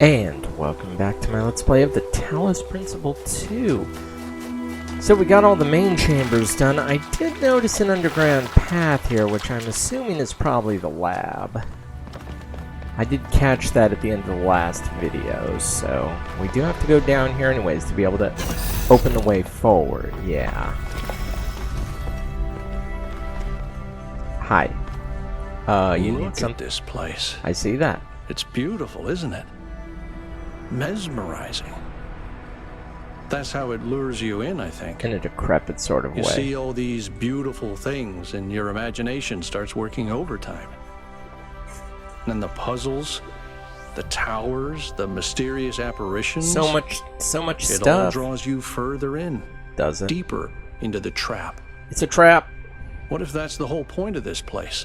And welcome back to my Let's Play of the Talos Principle 2. So we got all the main chambers done. I did notice an underground path here, which I'm assuming is probably the lab. I did catch that at the end of the last video, so we do have to go down here anyways to be able to open the way forward. Yeah. Hi. You need something? Look at this place. I see that. It's beautiful, isn't it? Mesmerizing. That's how it lures you in, I think. In a decrepit sort of way. You see all these beautiful things and your imagination starts working overtime. And the puzzles, the towers, the mysterious apparitions. So much stuff. It all draws you further in. Does it? Deeper into the trap. It's a trap. What if that's the whole point of this place?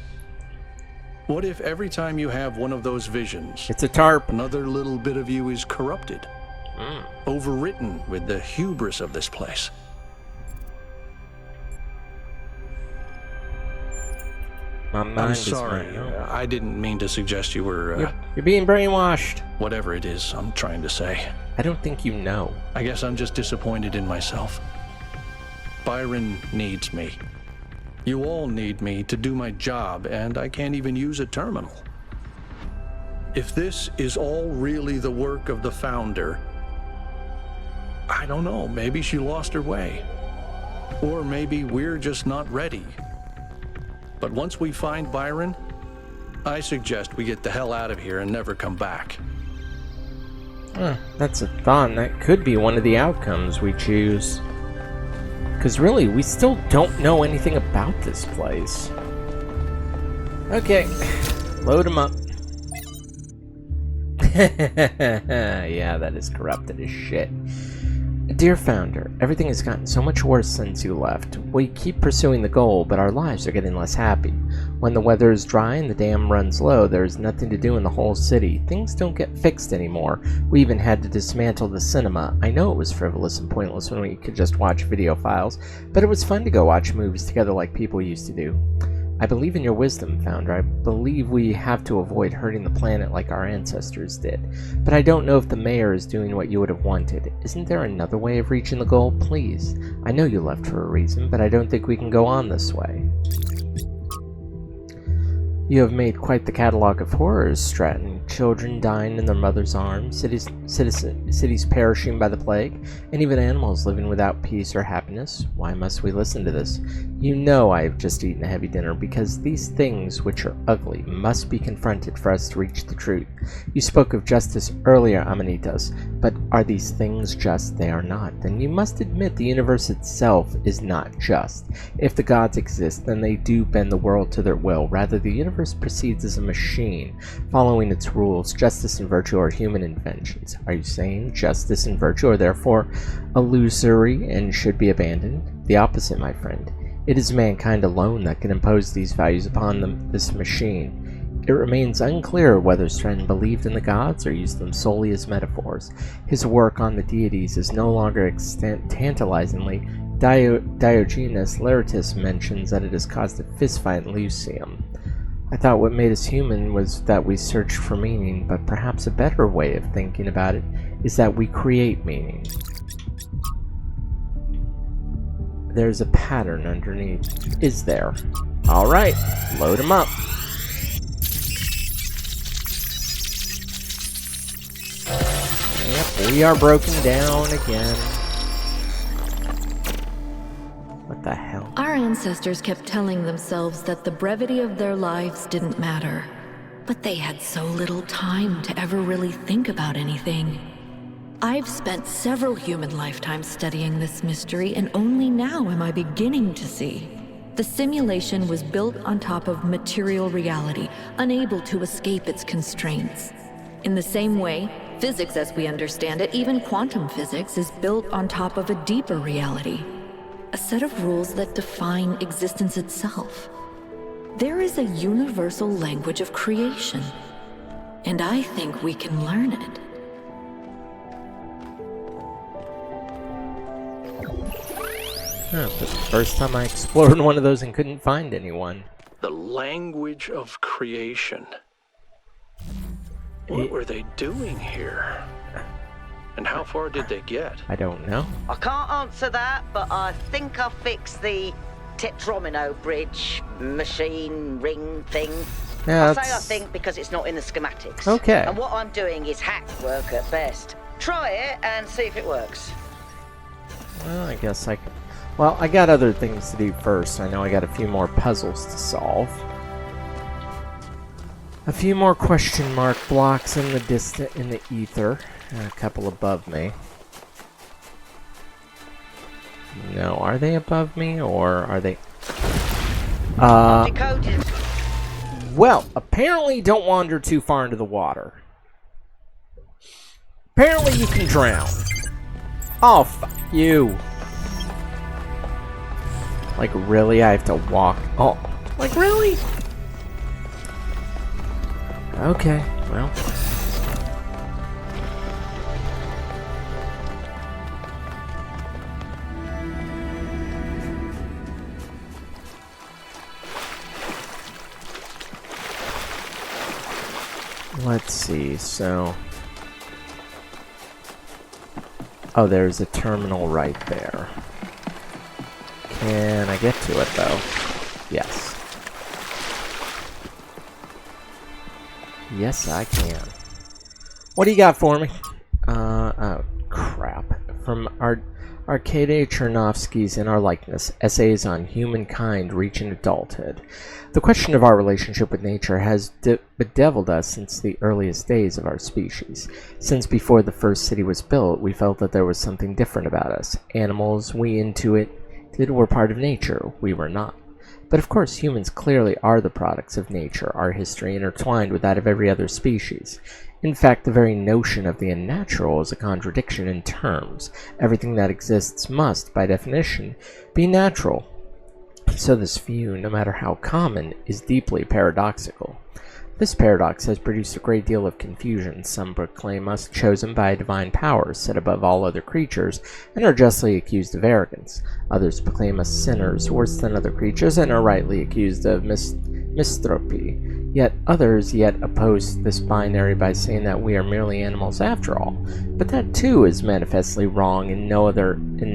What if every time you have one of those visions, It's a tarp. another little bit of you is corrupted, overwritten with the hubris of this place? My mind I'm is sorry, running out. I didn't mean to suggest you were, You're being brainwashed. whatever it is I'm trying to say. I don't think you know. I guess I'm just disappointed in myself. Byron needs me. You all need me to do my job, and I can't even use a terminal. If this is all really the work of the founder, I don't know, maybe she lost her way. Or maybe we're just not ready. But once we find Byron, I suggest we get the hell out of here and never come back. That's a thought. That could be one of the outcomes we choose. Because really, we still don't know anything about this place. Okay, load them up. Yeah, that is corrupted as shit. Dear Founder, everything has gotten so much worse since you left. We keep pursuing the goal, but our lives are getting less happy. When the weather is dry and the dam runs low, there is nothing to do in the whole city. Things don't get fixed anymore. We even had to dismantle the cinema. I know it was frivolous and pointless when we could just watch video files, but it was fun to go watch movies together like people used to do. I believe in your wisdom, Founder. I believe we have to avoid hurting the planet like our ancestors did. But I don't know if the mayor is doing what you would have wanted. Isn't there another way of reaching the goal? Please. I know you left for a reason, but I don't think we can go on this way. You have made quite the catalog of horrors, Stratton. Children dying in their mother's arms, cities perishing by the plague, and even animals living without peace or happiness. Why must we listen to this? You know I have just eaten a heavy dinner, because these things which are ugly must be confronted for us to reach the truth. You spoke of justice earlier, Amanitas, but are these things just? They are not. Then you must admit the universe itself is not just. If the gods exist, then they do bend the world to their will. Rather, the universe proceeds as a machine, following its rules. Justice and virtue are human inventions. Are you saying justice and virtue are therefore illusory and should be abandoned? The opposite, my friend. It is mankind alone that can impose these values upon this machine. It remains unclear whether Stratton believed in the gods or used them solely as metaphors. His work on the deities is no longer extant. Tantalizingly, Diogenes Laertius mentions that it has caused a fistfight in Lyceum. I thought what made us human was that we searched for meaning, but perhaps a better way of thinking about it is that we create meaning. There's a pattern underneath. Is there? Alright, load them up. Yep, we are broken down again. What the hell? Our ancestors kept telling themselves that the brevity of their lives didn't matter. But they had so little time to ever really think about anything. I've spent several human lifetimes studying this mystery, and only now am I beginning to see. The simulation was built on top of material reality, unable to escape its constraints. In the same way, physics as we understand it, even quantum physics, is built on top of a deeper reality. A set of rules that define existence itself. There is a universal language of creation, and I think we can learn it. That's the first time I explored one of those and couldn't find anyone. The language of creation. What were they doing here? And how far did they get? I don't know. I can't answer that, but I think I fixed the Tetromino bridge machine ring thing. Yeah, I say I think because it's not in the schematics. Okay. And what I'm doing is hack work at best. Try it and see if it works. Well, I guess I can. Well, I got other things to do first. I know I got a few more puzzles to solve. A few more question mark blocks in the ether. And a couple above me. No, are they above me or are they? Decoded. Well, apparently don't wander too far into the water. Apparently you can drown. Oh, fuck you. Like, really? I have to walk? Oh, like, really? Okay, well. Let's see, so... Oh, there's a terminal right there. Can I get to it, though? Yes. Yes, I can. What do you got for me? Oh, crap. From Arkady Chernovsky's In Our Likeness, Essays on Humankind Reaching Adulthood. The question of our relationship with nature has bedeviled us since the earliest days of our species. Since before the first city was built, we felt that there was something different about us. Animals, we intuited, were part of nature. We were not. But of course, humans clearly are the products of nature, our history intertwined with that of every other species. In fact, the very notion of the unnatural is a contradiction in terms. Everything that exists must, by definition, be natural. So this view, no matter how common, is deeply paradoxical. This paradox has produced a great deal of confusion. Some proclaim us chosen by a divine power, set above all other creatures, and are justly accused of arrogance. Others proclaim us sinners, worse than other creatures, and are rightly accused of misanthropy. Yet others oppose this binary by saying that we are merely animals after all. But that too is manifestly wrong in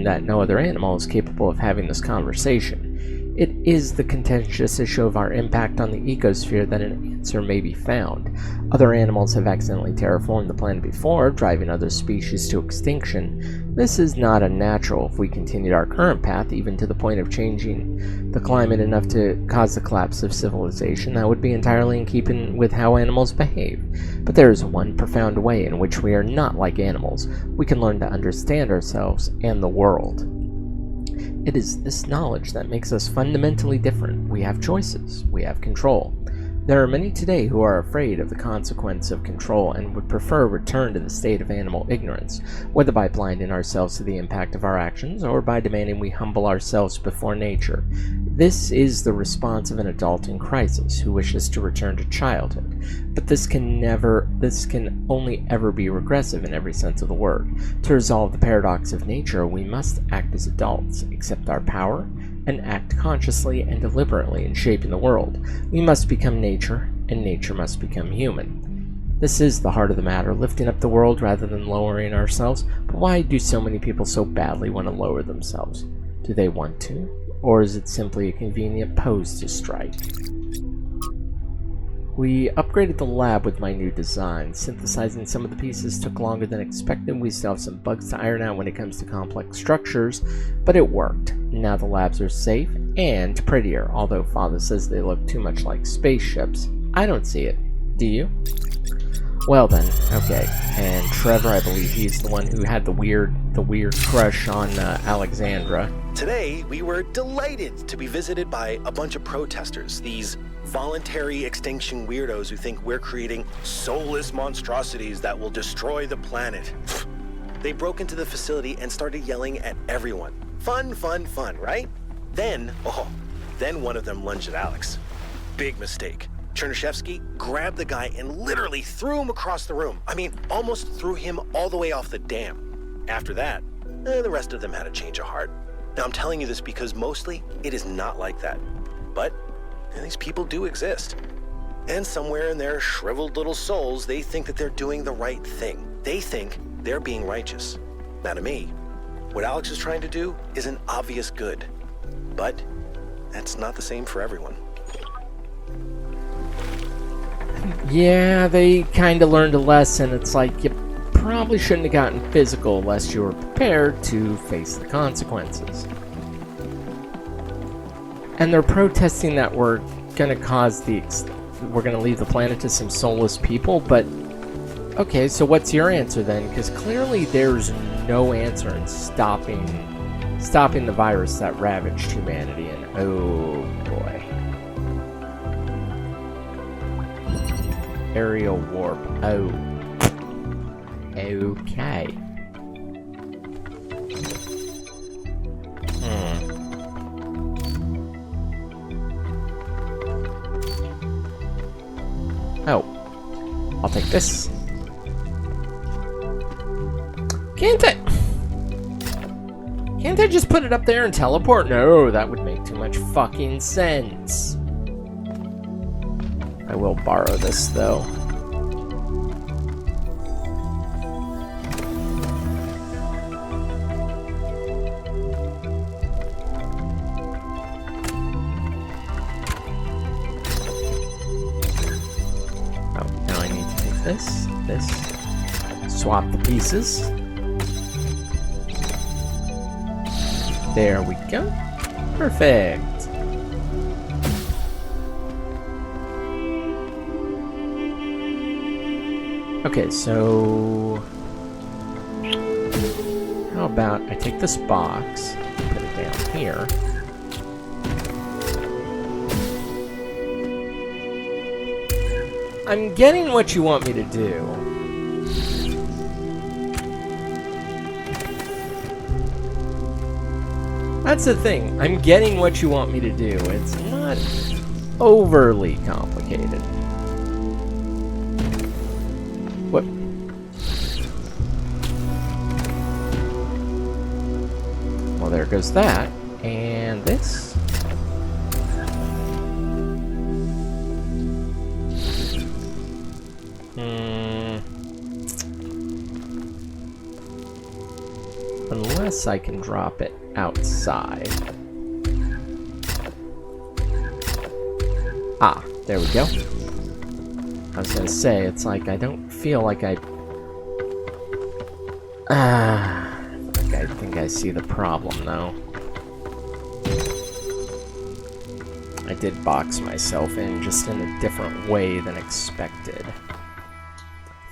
that no other animal is capable of having this conversation. It is the contentious issue of our impact on the ecosphere that an answer may be found. Other animals have accidentally terraformed the planet before, driving other species to extinction. This is not unnatural if we continued our current path, even to the point of changing the climate enough to cause the collapse of civilization. That would be entirely in keeping with how animals behave. But there is one profound way in which we are not like animals. We can learn to understand ourselves and the world. It is this knowledge that makes us fundamentally different. We have choices. We have control. There are many today who are afraid of the consequence of control and would prefer a return to the state of animal ignorance, whether by blinding ourselves to the impact of our actions or by demanding we humble ourselves before nature. This is the response of an adult in crisis who wishes to return to childhood. But this can only ever be regressive in every sense of the word. To resolve the paradox of nature, we must act as adults, accept our power, and act consciously and deliberately in shaping the world. We must become nature, and nature must become human. This is the heart of the matter, lifting up the world rather than lowering ourselves. But why do so many people so badly want to lower themselves? Do they want to? Or is it simply a convenient pose to strike? We upgraded the lab with my new design. Synthesizing some of the pieces took longer than expected. We still have some bugs to iron out when it comes to complex structures, but it worked. Now the labs are safe and prettier, although Father says they look too much like spaceships. I don't see it. Do you? Well then, okay. And Trevor, I believe he's the one who had the weird crush on Alexandra. Today, we were delighted to be visited by a bunch of protesters, these voluntary extinction weirdos who think we're creating soulless monstrosities that will destroy the planet. They broke into the facility and started yelling at everyone. Fun, fun, fun, right? Then one of them lunged at Alex. Big mistake. Chernyshevsky grabbed the guy and literally threw him across the room. I mean, almost threw him all the way off the dam. After that, the rest of them had a change of heart. Now, I'm telling you this because mostly it is not like that. But these people do exist. And somewhere in their shriveled little souls, they think that they're doing the right thing. They think they're being righteous. Now to me, what Alex is trying to do is an obvious good. But that's not the same for everyone. Yeah, they kind of learned a lesson. It's like you probably shouldn't have gotten physical unless you were prepared to face the consequences. And they're protesting that we're gonna we're gonna leave the planet to some soulless people, but okay, so what's your answer then? Because clearly there's no answer in stopping the virus that ravaged humanity, and oh boy. Aerial warp. Oh. Okay. Oh. I'll take this. Can't I just put it up there and teleport? No, that would make too much fucking sense. I will borrow this, though. Oh, now I need to take this, swap the pieces. There we go. Perfect. Okay, so how about I take this box, put it down here. I'm getting what you want me to do. That's the thing. I'm getting what you want me to do. It's not overly complicated. What? Well, there goes that. And this. Unless I can drop it outside. Ah, there we go. I was gonna say, it's like I don't feel like I think I see the problem though. I did box myself in just in a different way than expected.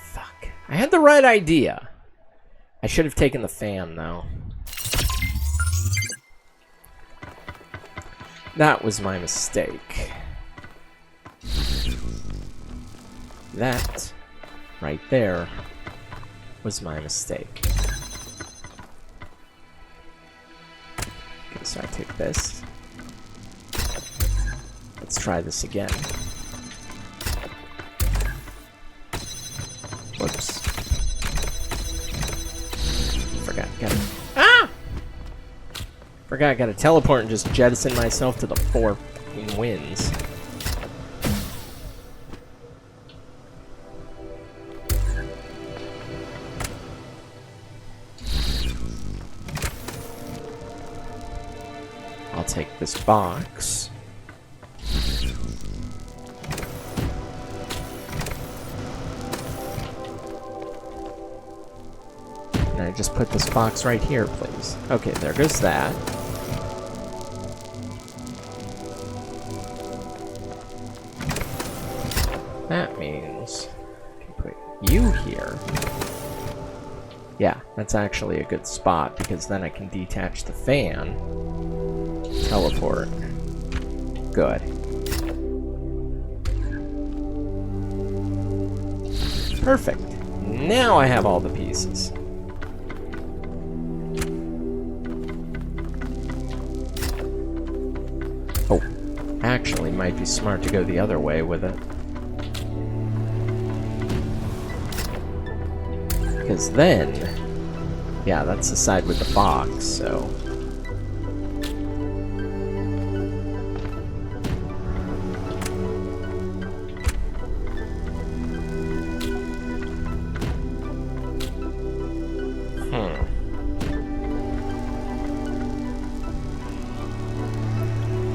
Fuck. I had the right idea. I should have taken the fan though. That was my mistake. That right there was my mistake. Okay, so I take this. Let's try this again. Whoops. Forgot, gotta... Ah! Forgot I gotta teleport and just jettison myself to the four fucking winds. I'll take this box. And I just put this box right here, please. Okay, there goes that. That means I can put you here. Yeah, that's actually a good spot because then I can detach the fan. Teleport. Good. Perfect. Now I have all the pieces. Oh, actually might be smart to go the other way with it. Because then, yeah, that's the side with the box, so...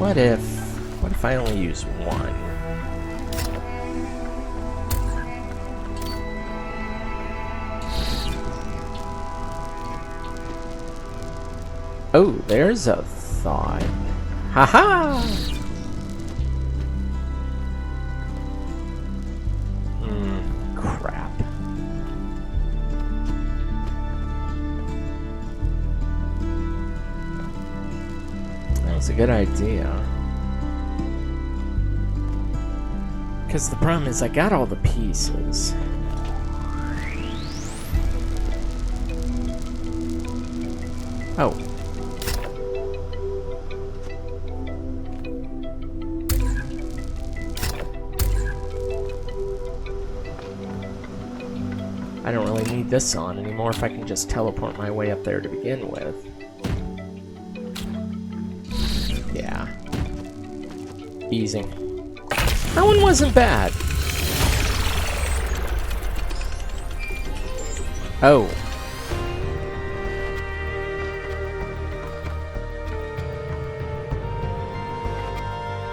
What if I only use one? Oh, there's a thought. Haha! Crap. That was a good idea. Because the problem is I got all the pieces. Oh. I don't really need this on anymore if I can just teleport my way up there to begin with. Yeah. Easy. That one wasn't bad. Oh.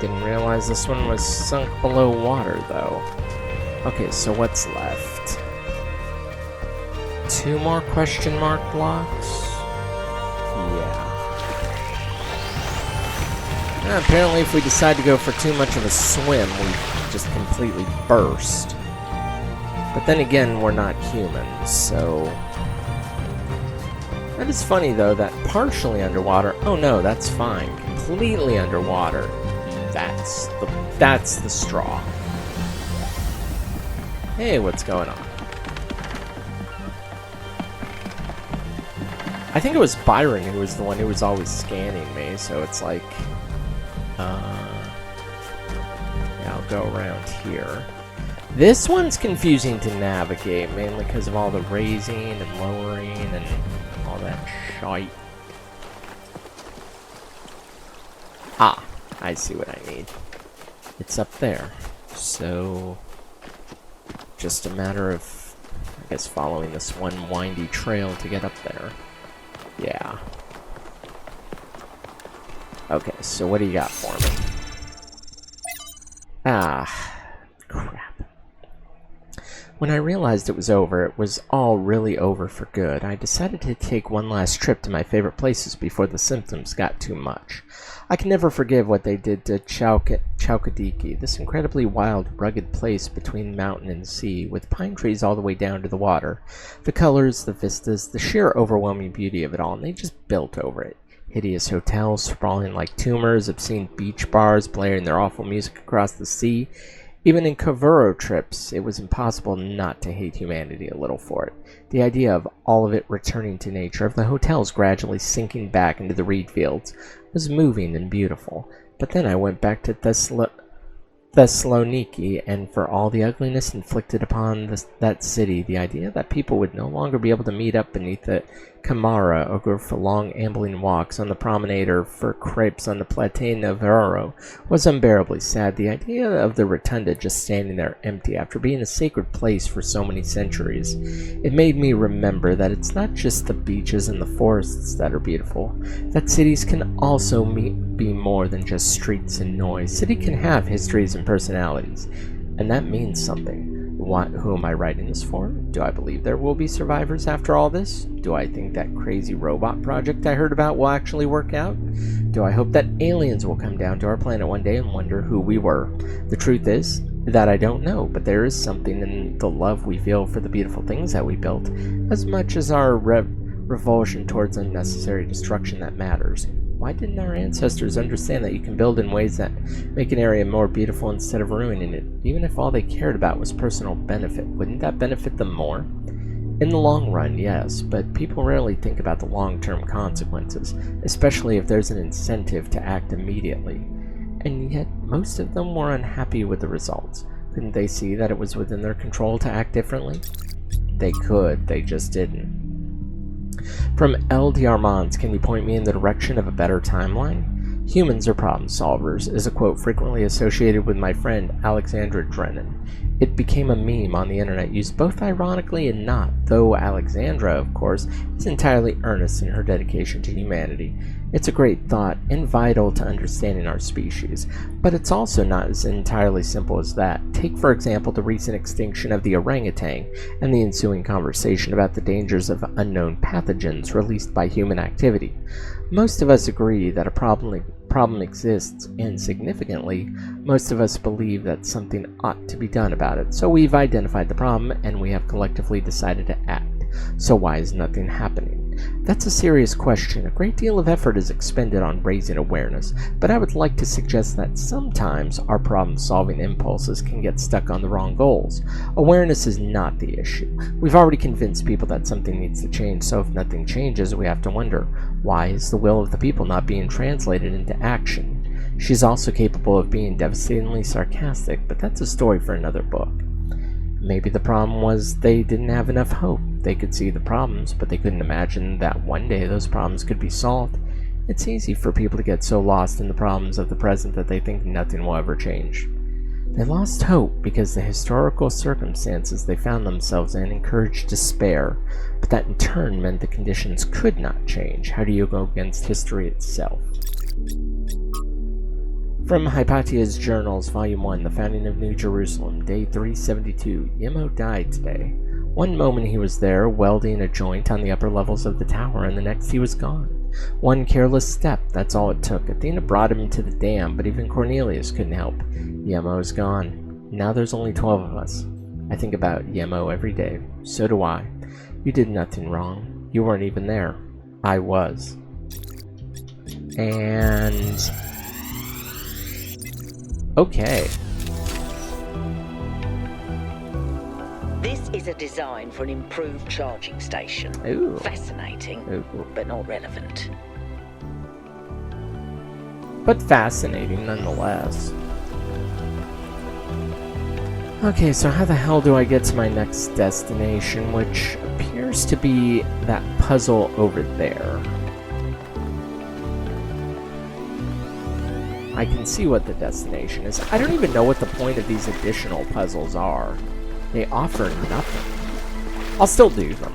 Didn't realize this one was sunk below water, though. Okay, so what's left? 2 more question mark blocks? Yeah. Apparently if we decide to go for too much of a swim, we just completely burst. But then again, we're not humans, so... That is funny, though, that partially underwater... Oh no, that's fine. Completely underwater. That's the straw. Hey, what's going on? I think it was Byron who was the one who was always scanning me, so it's like... yeah, I'll go around here. This one's confusing to navigate, mainly because of all the raising and lowering and all that shite. Ah, I see what I need. It's up there. So... just a matter of, I guess, following this one windy trail to get up there. Yeah. Okay, so what do you got for me? Ah, crap. When I realized it was over, it was all really over for good. I decided to take one last trip to my favorite places before the symptoms got too much. I can never forgive what they did to Chowkadiki, this incredibly wild, rugged place between mountain and sea, with pine trees all the way down to the water. The colors, the vistas, the sheer overwhelming beauty of it all, and they just built over it. Hideous hotels sprawling like tumors, obscene beach bars blaring their awful music across the sea. Even in Kavuro trips, it was impossible not to hate humanity a little for it. The idea of all of it returning to nature, of the hotels gradually sinking back into the reed fields, was moving and beautiful. But then I went back to Thessaloniki, and for all the ugliness inflicted upon that city, the idea that people would no longer be able to meet up beneath the Camara or go for long ambling walks on the promenade or for crepes on the Plateau Navarro was unbearably sad. The idea of the rotunda just standing there empty after being a sacred place for so many centuries, it made me remember that it's not just the beaches and the forests that are beautiful, that cities can also be more than just streets and noise. City can have histories and personalities, and that means something. Who am I writing this for? Do I believe there will be survivors after all this? Do I think that crazy robot project I heard about will actually work out? Do I hope that aliens will come down to our planet one day and wonder who we were? The truth is that I don't know, but there is something in the love we feel for the beautiful things that we built, as much as our revulsion towards unnecessary destruction that matters. Why didn't our ancestors understand that you can build in ways that make an area more beautiful instead of ruining it? Even if all they cared about was personal benefit, wouldn't that benefit them more? In the long run, yes, but people rarely think about the long-term consequences, especially if there's an incentive to act immediately. And yet, most of them were unhappy with the results. Couldn't they see that it was within their control to act differently? They could, they just didn't. From L. D'Armand's, can you point me in the direction of a better timeline? Humans are problem solvers is a quote frequently associated with my friend Alexandra Drennan. It became a meme on the internet, used both ironically and not, though Alexandra, of course, is entirely earnest in her dedication to humanity. It's a great thought and vital to understanding our species, but it's also not as entirely simple as that. Take, for example, the recent extinction of the orangutan and the ensuing conversation about the dangers of unknown pathogens released by human activity. Most of us agree that a problem exists, and significantly, most of us believe that something ought to be done about it. So we've identified the problem, and we have collectively decided to act. So why is nothing happening? That's a serious question. A great deal of effort is expended on raising awareness, but I would like to suggest that sometimes our problem-solving impulses can get stuck on the wrong goals. Awareness is not the issue. We've already convinced people that something needs to change, so if nothing changes, we have to wonder, why is the will of the people not being translated into action? She's also capable of being devastatingly sarcastic, but that's a story for another book. Maybe the problem was they didn't have enough hope. They could see the problems, but they couldn't imagine that one day those problems could be solved. It's easy for people to get so lost in the problems of the present that they think nothing will ever change. They lost hope because the historical circumstances they found themselves in encouraged despair, but that in turn meant the conditions could not change. How do you go against history itself? From Hypatia's Journals, Volume 1, The Founding of New Jerusalem, Day 372. Yemo died today. One moment he was there, welding a joint on the upper levels of the tower, and the next he was gone. One careless step, that's all it took. Athena brought him to the dam, but even Cornelius couldn't help. Yemo is gone. Now there's only 12 of us. I think about Yemo every day. So do I. You did nothing wrong. You weren't even there. I was. And... okay. This is a design for an improved charging station. Ooh. Fascinating, Ooh. but not relevant. But fascinating nonetheless. Okay, so how the hell do I get to my next destination, which appears to be that puzzle over there? I can see what the destination is. I don't even know what the point of these additional puzzles are. They offer nothing. I'll still do them.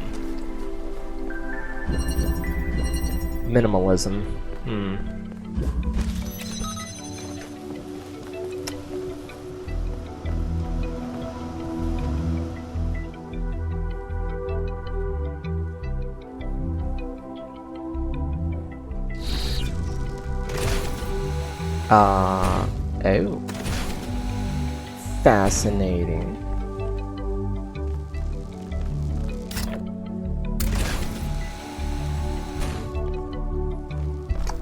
Minimalism. Oh. Fascinating.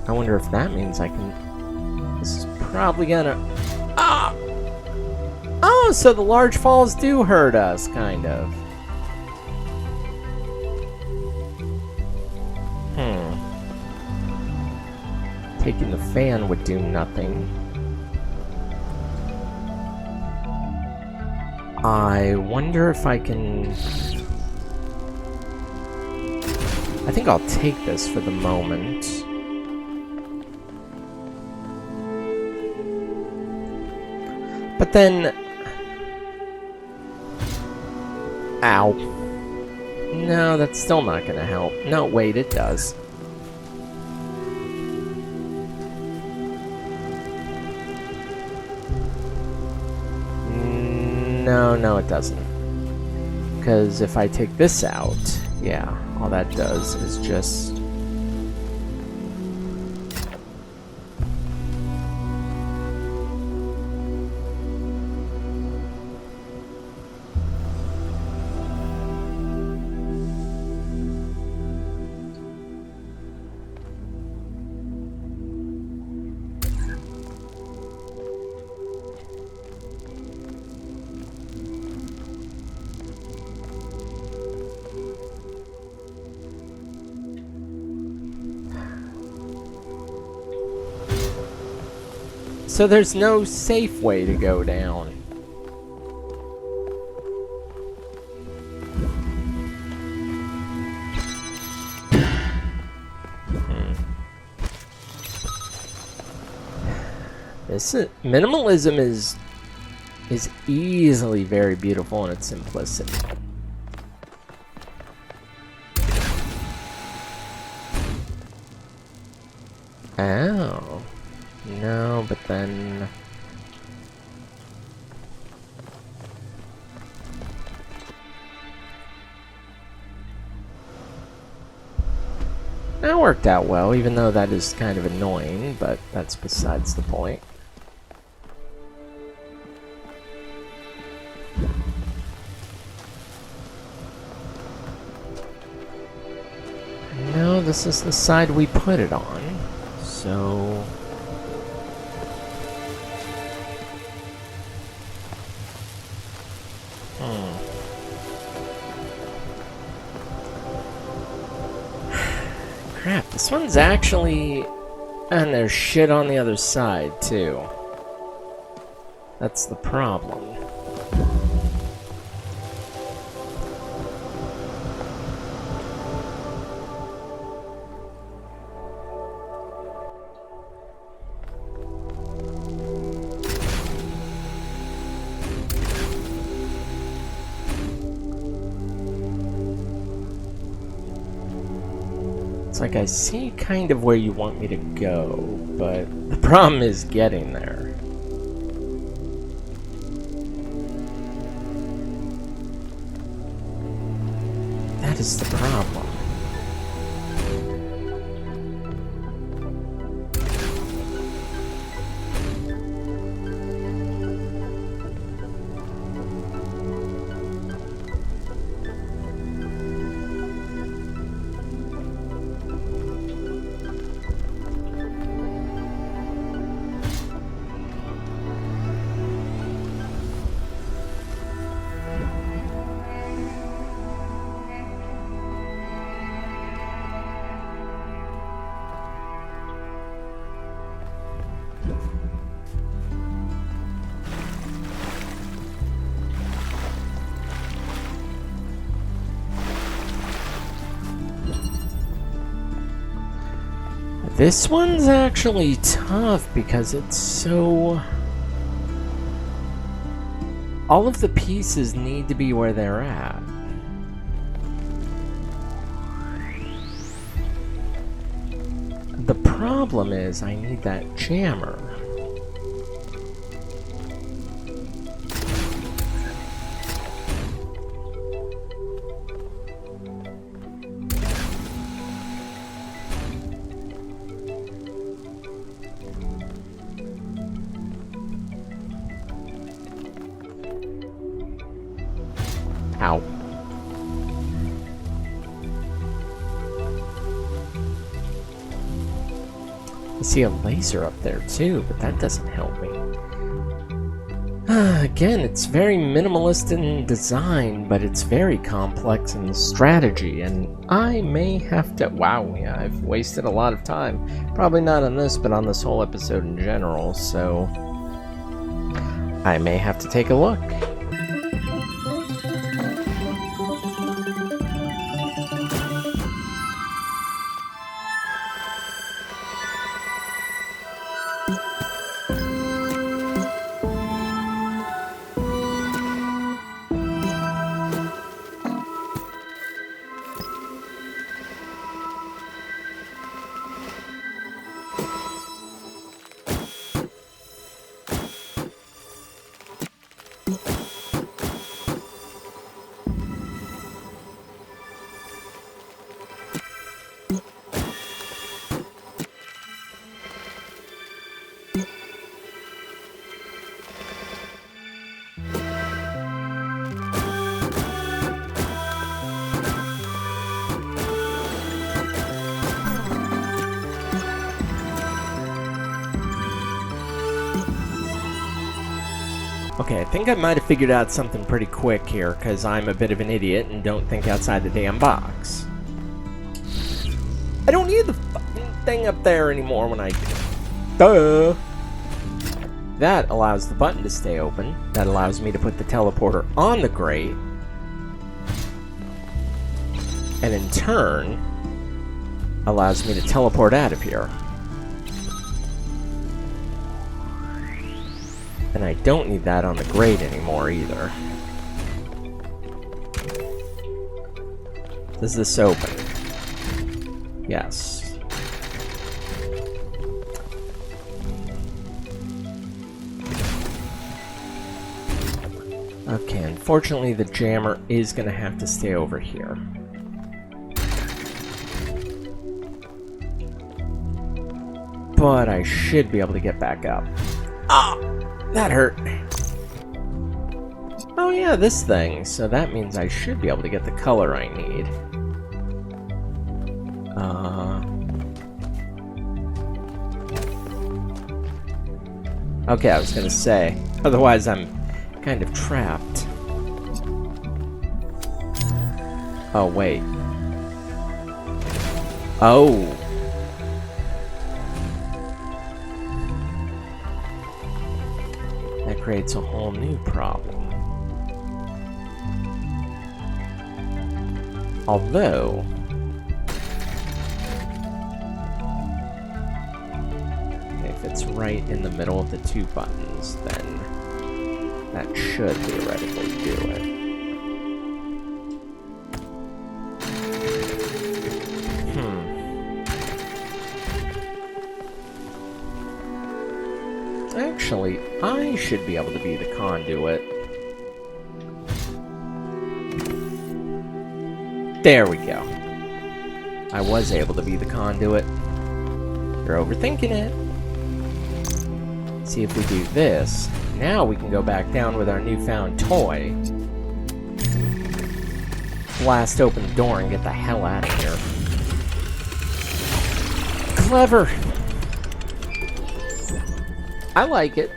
I wonder if that means I can... This is probably gonna... Ah! Oh, so the large falls do hurt us, kind of. Taking the fan would do nothing. I wonder if I can... I think I'll take this for the moment. But then... Ow. No, that's still not gonna help. No, wait, it does. No, it doesn't. Because if I take this out, yeah, all that does is just... So there's no safe way to go down. This is, minimalism is is easily very beautiful in its simplicity. Oh. No, but then... That worked out well, even though that is kind of annoying, but that's besides the point. No, this is the side we put it on, so... Crap, this one's actually... And there's shit on the other side, too. That's the problem. Like, I see kind of where you want me to go, but the problem is getting there. That is the problem. This one's actually tough because it's so... All of the pieces need to be where they're at. The problem is I need that jammer. Ow. I see a laser up there too, but that doesn't help me. Again, it's very minimalist in design, but it's very complex in strategy, and I may have to... Wow, yeah, I've wasted a lot of time. Probably not on this, but on this whole episode in general, so... I may have to take a look. Okay, I think I might have figured out something pretty quick here, because I'm a bit of an idiot and don't think outside the damn box. I don't need the fucking thing up there anymore when I... Duh! That allows the button to stay open. That allows me to put the teleporter on the grate. And in turn, allows me to teleport out of here. And I don't need that on the grate anymore either. Does this open? Yes. Okay, unfortunately the jammer is gonna have to stay over here. But I should be able to get back up. Ah! That hurt. Oh yeah, this thing. So that means I should be able to get the color I need. Okay, I was gonna say. Otherwise I'm kind of trapped. Oh, wait. Oh! That creates a whole new problem. Although... if it's right in the middle of the two buttons, then that should theoretically do it. Actually, I should be able to be the conduit. There we go. I was able to be the conduit. You're overthinking it. See if we do this. Now we can go back down with our newfound toy. Blast open the door and get the hell out of here. Clever! I like it.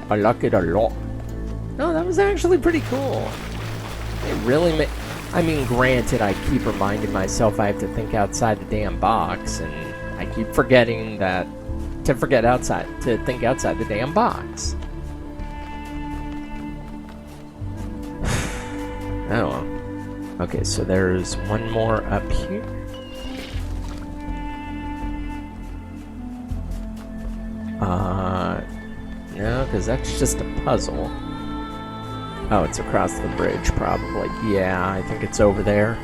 I like it a lot. No, that was actually pretty cool. It really I mean, granted, I keep reminding myself I have to think outside the damn box, and I keep forgetting that to think outside the damn box. Oh well. Okay, so there's one more up here. No, because that's just a puzzle. Oh, it's across the bridge, probably. Yeah, I think it's over there.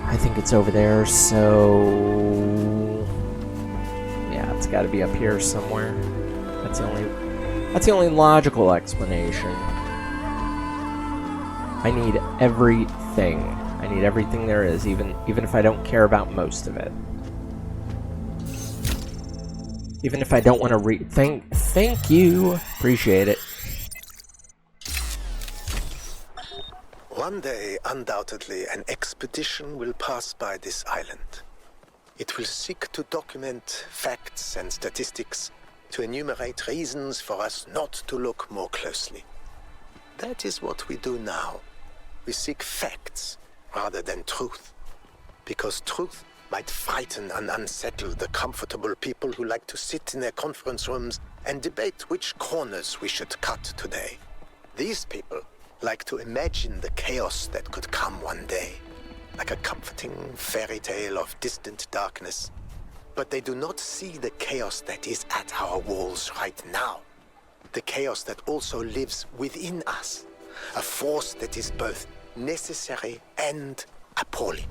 I think it's over there, so... yeah, it's got to be up here somewhere. That's the only logical explanation. I need everything. I need everything there is, even if I don't care about most of it. Even if I don't want to thank you. Appreciate it. One day, undoubtedly, an expedition will pass by this island. It will seek to document facts and statistics, to enumerate reasons for us not to look more closely. That is what we do now. We seek facts rather than truth. Because truth might frighten and unsettle the comfortable people who like to sit in their conference rooms and debate which corners we should cut today. These people like to imagine the chaos that could come one day, like a comforting fairy tale of distant darkness. But they do not see the chaos that is at our walls right now. The chaos that also lives within us. A force that is both necessary and appalling.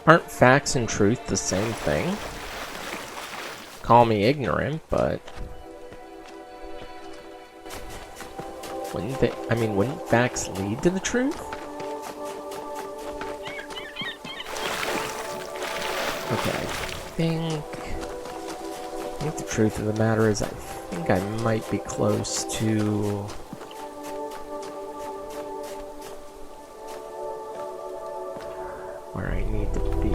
Aren't facts and truth the same thing? Call me ignorant, but... wouldn't facts lead to the truth? Okay, I think the truth of the matter is I think I might be close to... where I need to be.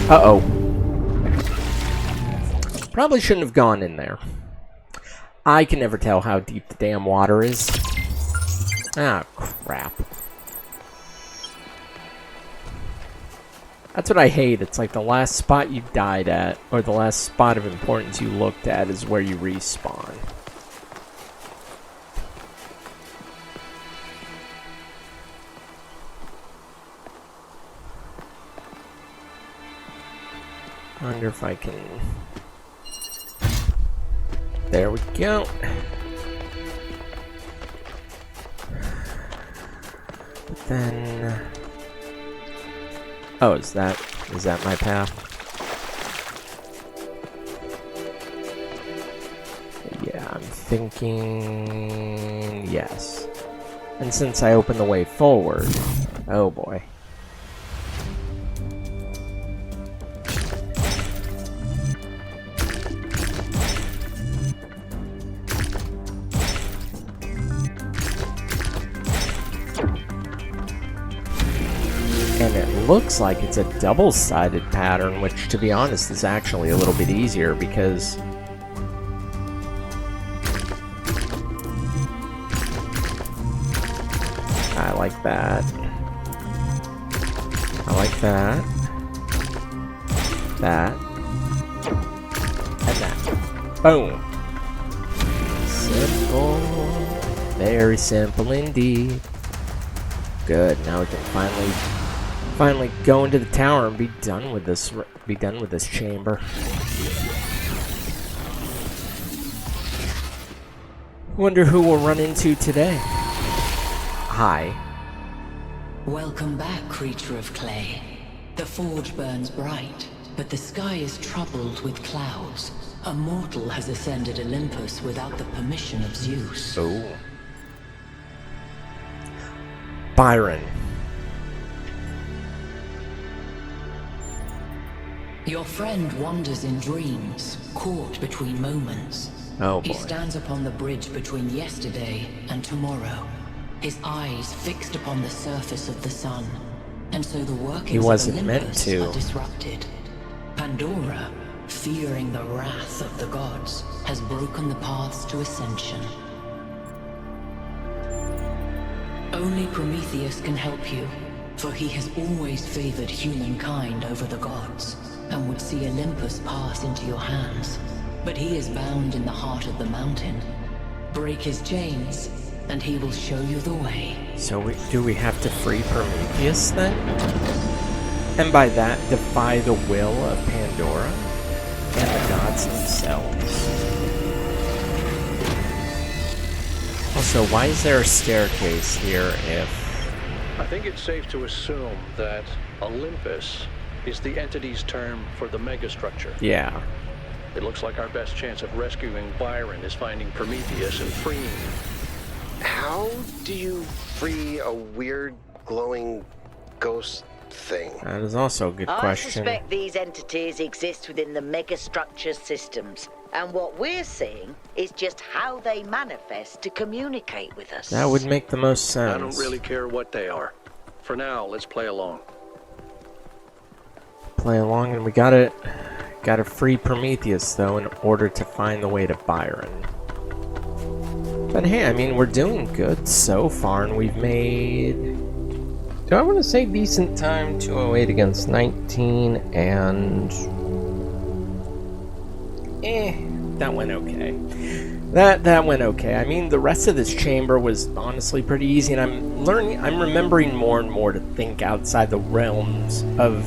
Uh-oh. Probably shouldn't have gone in there. I can never tell how deep the damn water is. Ah, crap. That's what I hate. It's like the last spot you died at, or the last spot of importance you looked at, is where you respawn. Wonder if I can... There we go. But then... Oh, is that my path? Yeah, I'm thinking... Yes. And since I opened the way forward... Oh boy. And it looks like it's a double-sided pattern, which, to be honest, is actually a little bit easier because... I like that. I like that. That. And that. Boom! Simple. Very simple indeed. Good, now we can finally go into the tower and be done with this chamber. Wonder who we'll run into today. Hi. Welcome back, creature of clay. The forge burns bright, but the sky is troubled with clouds. A mortal has ascended Olympus without the permission of Zeus. Oh. Byron. Your friend wanders in dreams, caught between moments. Oh boy. He stands upon the bridge between yesterday and tomorrow, his eyes fixed upon the surface of the sun, and so the workings of Olympus are disrupted. Pandora, fearing the wrath of the gods, has broken the paths to ascension. Only Prometheus can help you, for he has always favored humankind over the gods, and would see Olympus pass into your hands. But he is bound in the heart of the mountain. Break his chains, and he will show you the way. So do we have to free Prometheus then? And by that, defy the will of Pandora and the gods themselves? Also, why is there a staircase here if... I think it's safe to assume that Olympus is the entity's term for the megastructure. Yeah. It looks like our best chance of rescuing Byron is finding Prometheus and freeing him. How do you free a weird, glowing ghost thing? That is also a good question. I suspect these entities exist within the megastructure systems, and what we're seeing is just how they manifest to communicate with us. That would make the most sense. I don't really care what they are. For now, let's play along. Play along, and we gotta free Prometheus though in order to find the way to Byron. But hey, I mean, we're doing good so far, and we've made, do I want to say decent time? 208 against 19, and that went okay. That went okay. I mean, the rest of this chamber was honestly pretty easy, and I'm remembering more and more to think outside the realms of,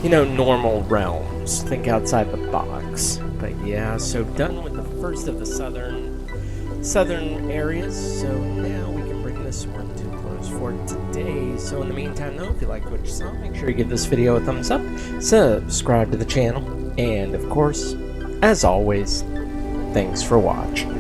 you know, normal realms. Think outside the box. But yeah, so done with the first of the southern areas. So now we can bring this one to a close for today. So in the meantime, though, if you liked what you saw, make sure you give this video a thumbs up, subscribe to the channel, and of course, as always, thanks for watching.